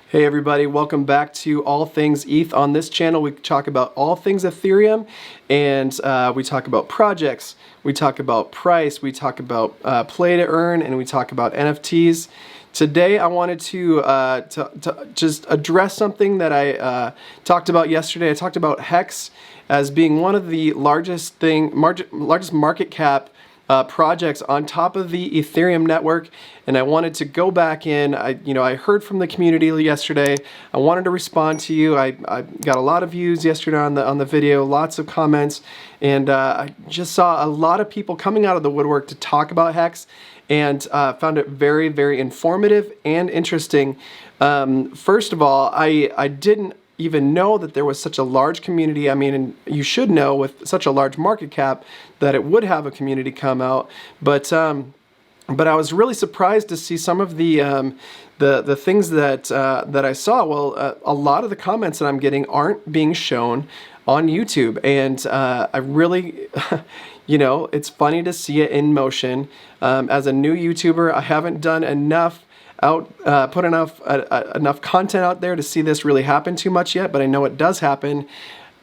Hey everybody, welcome back to All Things ETH. On this channel we talk about all things Ethereum, and we talk about projects, we talk about price, we talk about play to earn, and we talk about NFTs. Today I wanted to just address something that I talked about yesterday. I talked about HEX as being one of the largest market cap projects on top of the Ethereum network, and I wanted to go back in. I heard from the community yesterday. I wanted to respond to you. I got a lot of views yesterday on the video, lots of comments, and I just saw a lot of people coming out of the woodwork to talk about HEX, and found it very, very informative and interesting. First of all, I didn't even know that there was such a large community. I mean, and you should know with such a large market cap that it would have a community come out. But I was really surprised to see some of the things that I saw. Well, a lot of the comments that I'm getting aren't being shown on YouTube, and I really, it's funny to see it in motion. As a new YouTuber, I haven't done enough put enough content out there to see this really happen too much yet, but I know it does happen.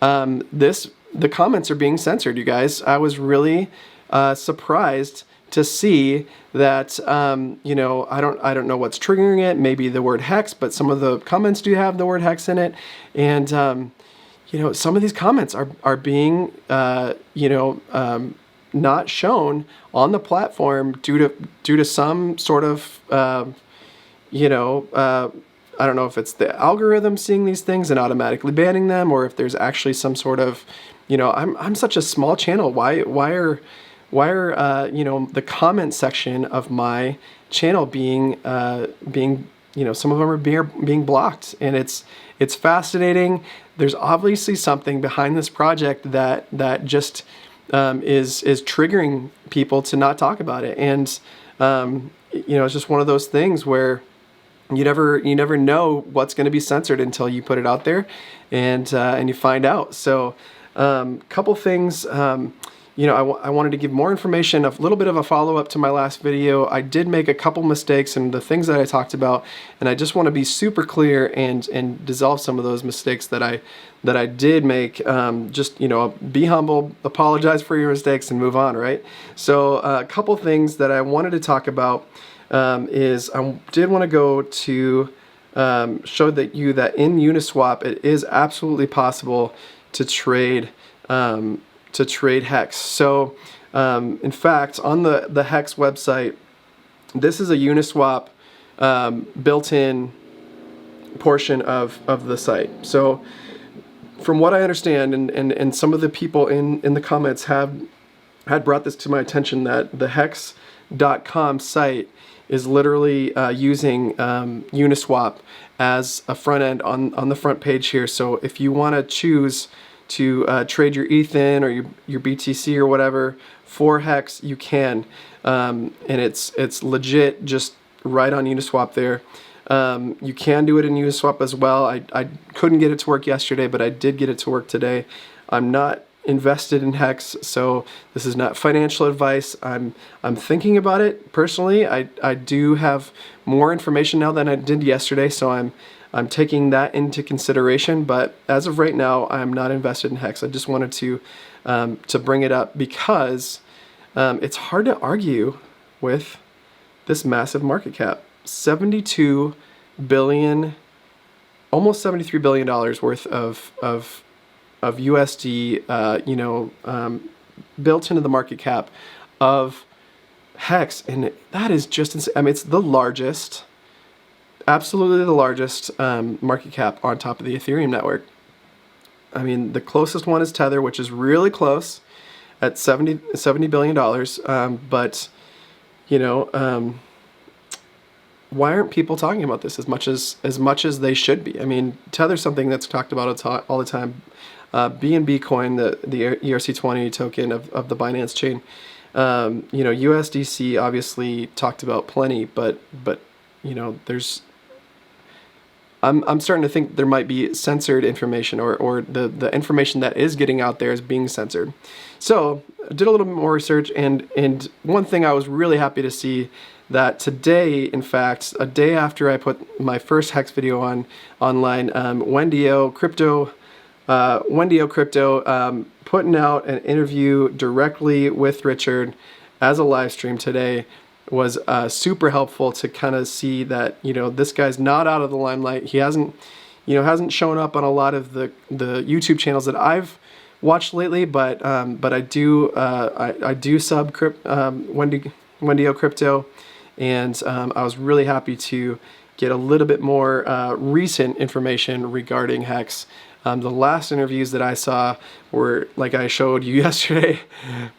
The comments are being censored, you guys. I was really surprised to see that. I don't know what's triggering it. Maybe the word hex, but some of the comments do have the word hex in it, and some of these comments are being not shown on the platform due to some sort of I don't know if it's the algorithm seeing these things and automatically banning them, or if there's actually some sort of, I'm such a small channel. Why are the comment section of my channel being some of them are being blocked, and it's fascinating. There's obviously something behind this project that just is triggering people to not talk about it, and it's just one of those things where you never know what's going to be censored until you put it out there, and you find out. So couple things. I wanted to give more information, a little bit of a follow-up to my last video. I did make a couple mistakes in the things that I talked about, and I just want to be super clear and dissolve some of those mistakes that I did make. Be humble, apologize for your mistakes, and move on, right? So a couple things that I wanted to talk about is I did want to go to show that in Uniswap it is absolutely possible to trade HEX. So in fact, on the HEX website, this is a Uniswap built-in portion of the site. So from what I understand, and some of the people in the comments had brought this to my attention, that the hex.com site is literally using Uniswap as a front end on the front page here. So if you want to choose to trade your ETH in, or your BTC or whatever for HEX, you can, and it's legit just right on Uniswap there. You can do it in Uniswap as well. I couldn't get it to work yesterday, but I did get it to work today. I'm not invested in HEX, so this is not financial advice. I'm thinking about it personally. I do have more information now than I did yesterday, so I'm taking that into consideration. But as of right now, I'm not invested in HEX. I just wanted to bring it up because it's hard to argue with this massive market cap. 72 billion, almost $73 billion worth of USD, built into the market cap of HEX, and that is just insane. I mean, it's the largest, absolutely the largest market cap on top of the Ethereum network. I mean, the closest one is Tether, which is really close at $70 billion. But why aren't people talking about this as much as they should be? I mean, Tether's something that's talked about all the time. BNB coin, the ERC20 token of the Binance chain. USDC obviously talked about plenty, but there's. I'm starting to think there might be censored information, or the information that is getting out there is being censored. So I did a little bit more research, and one thing I was really happy to see that today, in fact, a day after I put my first HEX video online, Wendy Crypto, putting out an interview directly with Richard as a live stream today was super helpful to kind of see that, you know, this guy's not out of the limelight. He hasn't shown up on a lot of the YouTube channels that I've watched lately, but I do sub Wendy Crypto, and I was really happy to get a little bit more recent information regarding HEX. The last interviews that I saw were, like I showed you yesterday,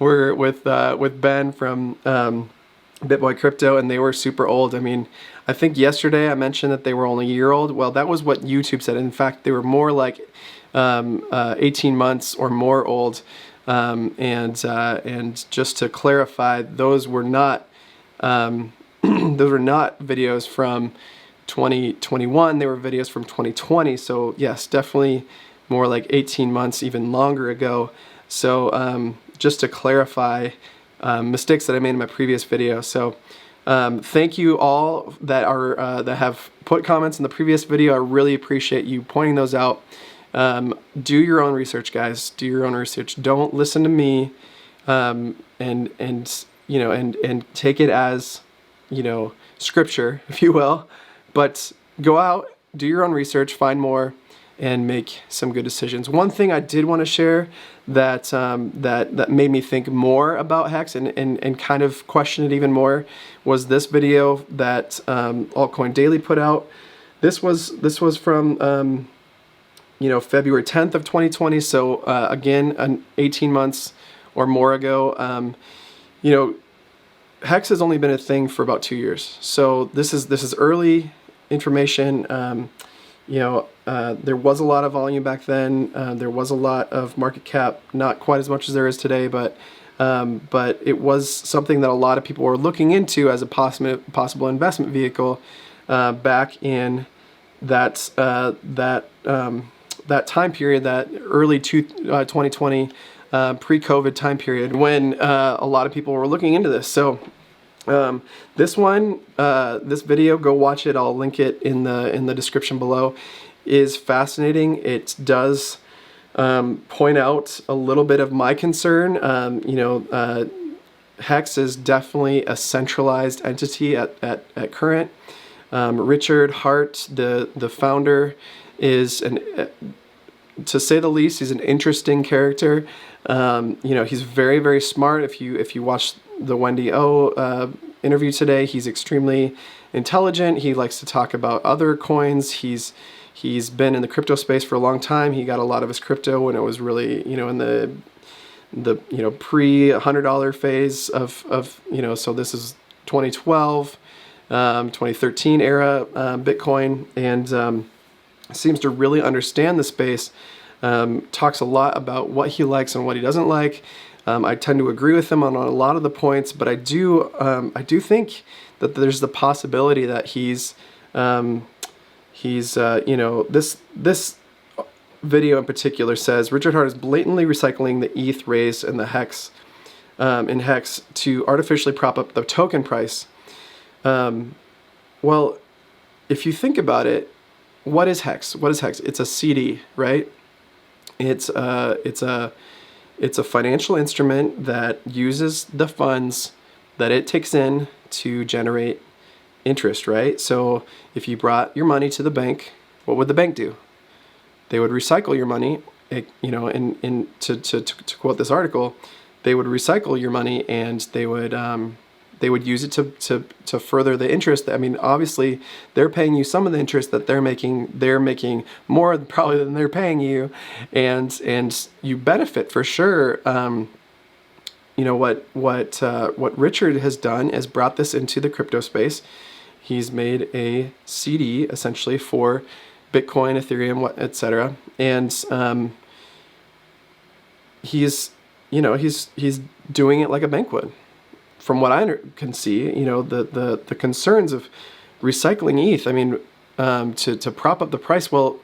were with Ben from BitBoy Crypto, and they were super old. I mean, I think yesterday I mentioned that they were only a year old. Well, that was what YouTube said. In fact, they were more like 18 months or more old. And just to clarify, those were not videos from 2021. They were videos from 2020. So yes, definitely more like 18 months, even longer ago. So just to clarify mistakes that I made in my previous video. So thank you all that have put comments in the previous video. I really appreciate you pointing those out. Do your own research, guys. Do your own research. Don't listen to me, and take it as, you know, scripture, if you will. But go out, do your own research, find more, and make some good decisions. One thing I did want to share that that made me think more about HEX and kind of question it even more was this video that Altcoin Daily put out. This was from February 10th of 2020. So again, 18 months or more ago. HEX has only been a thing for about 2 years. So this is early information. There was a lot of volume back then. There was a lot of market cap, not quite as much as there is today, but it was something that a lot of people were looking into as a possible investment vehicle back in that time period, that early 2020 pre-COVID time period, when a lot of people were looking into this. So this video, go watch it. I'll link it in the description below. Is fascinating. It does point out a little bit of my concern. HEX is definitely a centralized entity at current. Richard Hart, the founder, is to say the least, he's an interesting character. He's very, very smart. If you watch the Wendy interview today, he's extremely intelligent. He likes to talk about other coins. He's been in the crypto space for a long time. He got a lot of his crypto when it was really, in the pre-$100 phase of so this is 2012, 2013 era Bitcoin, and seems to really understand the space. Talks a lot about what he likes and what he doesn't like. I tend to agree with him on a lot of the points, but I do think that there's the possibility that this video in particular says Richard Hart is blatantly recycling the ETH raised in the HEX in HEX to artificially prop up the token price. Well, if you think about it, what is HEX? What is HEX? It's a CD, right? It's a financial instrument that uses the funds that it takes in to generate interest, right? So if you brought your money to the bank, what would the bank do? They would recycle your money. To quote this article, they would recycle your money, and they would use it to further the interest. I mean, obviously, they're paying you some of the interest that they're making. They're making more probably than they're paying you, and you benefit for sure. What Richard has done is brought this into the crypto space. He's made a CD essentially for Bitcoin, Ethereum, etc. And he's doing it like a bank would. From what I can see, the concerns of recycling ETH. I mean, to prop up the price. Well,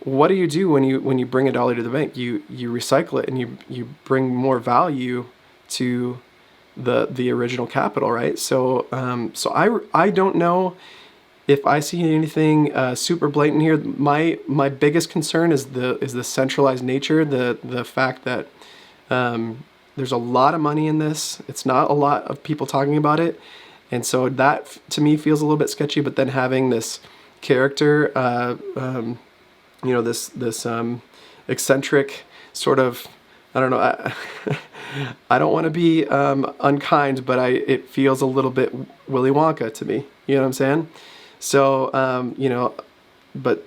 what do you do when you bring $1 to the bank? You recycle it, and you bring more value to the original capital, right? So I don't know if I see anything super blatant here. My biggest concern is the centralized nature, the fact that there's a lot of money in this. It's not a lot of people talking about it, and so that to me feels a little bit sketchy. But then having this character, this eccentric sort of, I don't know. I don't want to be unkind, but it feels a little bit Willy Wonka to me. You know what I'm saying? So but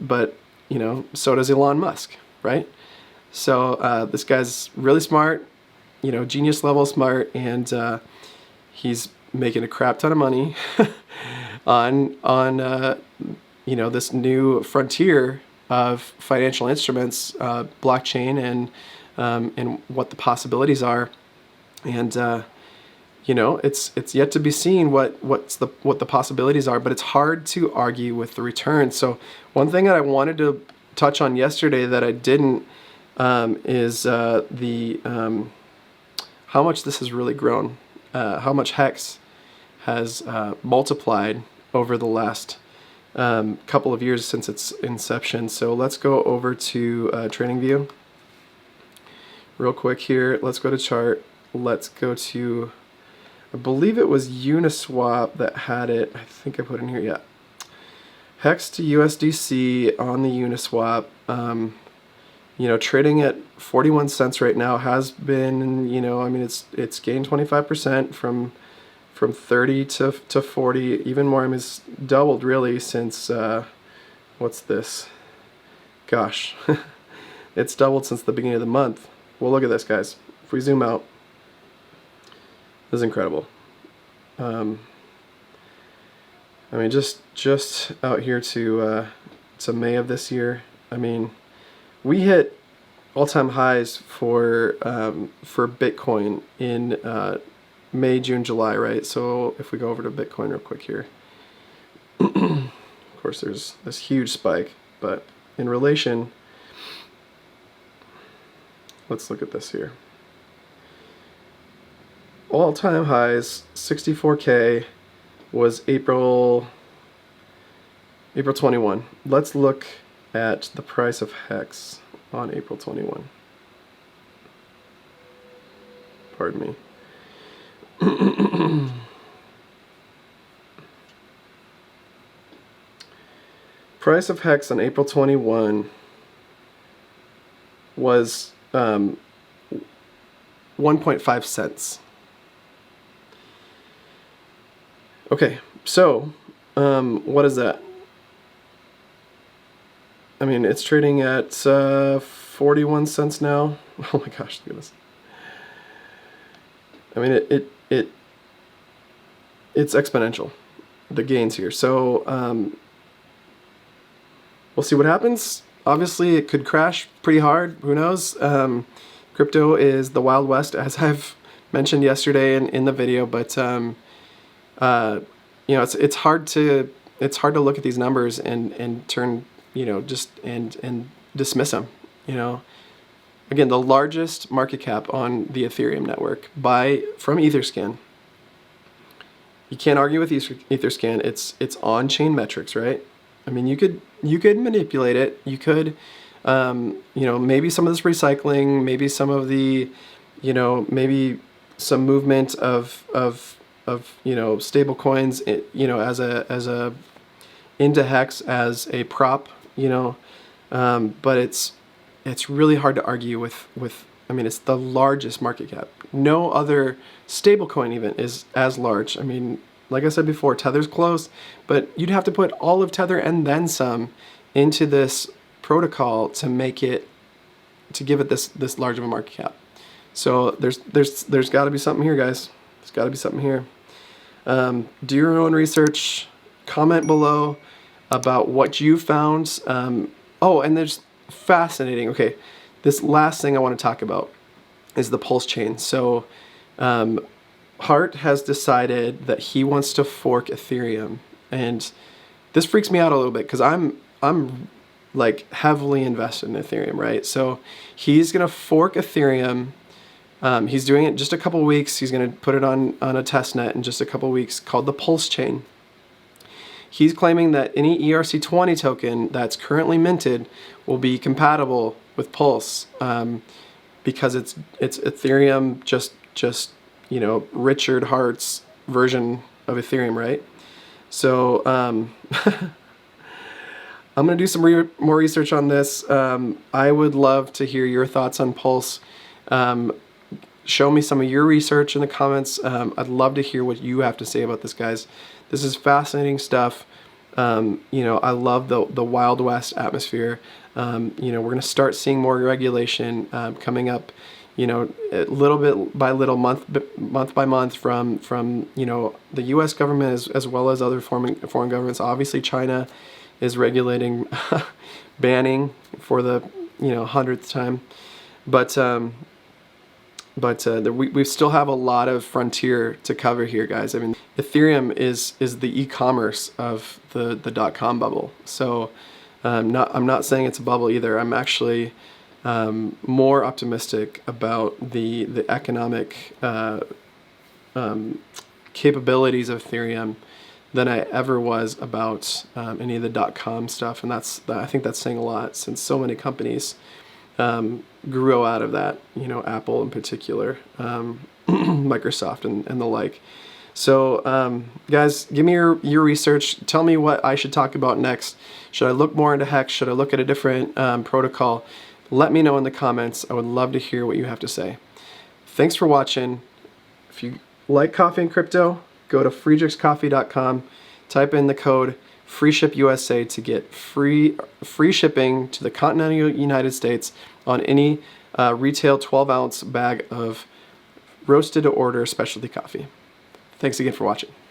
so does Elon Musk, right? So this guy's really smart, genius level smart, and he's making a crap ton of money on this new frontier of financial instruments, blockchain, and what the possibilities are. And it's yet to be seen what the possibilities are, but it's hard to argue with the return. So one thing that I wanted to touch on yesterday that I didn't is how much this has really grown, how much HEX has multiplied over the last couple of years since its inception. So let's go over to TradingView real quick here. Let's go to chart. Let's go to, I believe it was Uniswap that had it. I think I put in here, yeah. HEX to USDC on the Uniswap, trading at 41 cents right now, has been, it's gained 25% from 30 to 40, even more. I mean, it's doubled really since, what's this? Gosh, it's doubled since the beginning of the month. Well, look at this, guys. If we zoom out, this is incredible. I mean, just out here to May of this year. I mean, we hit all-time highs for Bitcoin in May, June, July, right? So if we go over to Bitcoin real quick here, of course, there's this huge spike, but in relation, let's look at this here. All-time highs, 64K was April 21. Let's look at the price of HEX on April 21. Pardon me. Price of HEX on April 21 was 1.5 cents. Okay, so what is that? I mean, it's trading at 41 cents now. Oh my gosh, look at this. I mean, it's exponential, the gains here. So we'll see what happens. Obviously, it could crash pretty hard. Who knows? Crypto is the Wild West, as I've mentioned yesterday in the video. But it's hard to look at these numbers and turn and dismiss them. Again, the largest market cap on the Ethereum network from Etherscan. You can't argue with Etherscan. It's on-chain metrics, right? I mean, you could manipulate it. You could, maybe some of this recycling, maybe some of the, maybe some movement of stable coins, as a into HEX as a prop, but it's really hard to argue with. I mean, it's the largest market cap. No other stablecoin even is as large. I mean, like I said before, Tether's close, but you'd have to put all of Tether and then some into this protocol to give it this large of a market cap. So there's got to be something here, guys. There's got to be something here. Do your own research. Comment below about what you found. Oh, and there's fascinating. Okay, this last thing I want to talk about is the Pulse chain. So Hart has decided that he wants to fork Ethereum, and this freaks me out a little bit because I'm like heavily invested in Ethereum, right? So he's gonna fork Ethereum He's doing it in just a couple weeks. He's going to put it on a test net in just a couple weeks called the Pulse chain. He's claiming that any ERC20 token that's currently minted will be compatible with Pulse because it's Ethereum, just Richard Hart's version of Ethereum, right? So I'm going to do some more research on this. I would love to hear your thoughts on Pulse. Show me some of your research in the comments. I'd love to hear what you have to say about this, guys. This is fascinating stuff. I love the Wild West atmosphere. We're going to start seeing more regulation coming up, little bit by little, month by month from the U.S. government as well as other foreign governments. Obviously, China is regulating banning for the 100th time, but we still have a lot of frontier to cover here, guys. I mean, Ethereum is the e-commerce of the .com bubble. So I'm not saying it's a bubble either. I'm actually more optimistic about the economic capabilities of Ethereum than I ever was about any of the .com stuff, and I think that's saying a lot since so many companies grew out of that, Apple in particular, Microsoft and the like. So guys, give me your research. Tell me what I should talk about next. Should I look more into HEX? Should I look at a different protocol? Let me know in the comments. I would love to hear what you have to say. Thanks for watching. If you like coffee and crypto, go to friedrichscoffee.com, type in the code FREESHIPUSA to get free shipping to the continental United States on any retail 12-ounce bag of roasted to order specialty coffee. Thanks again for watching.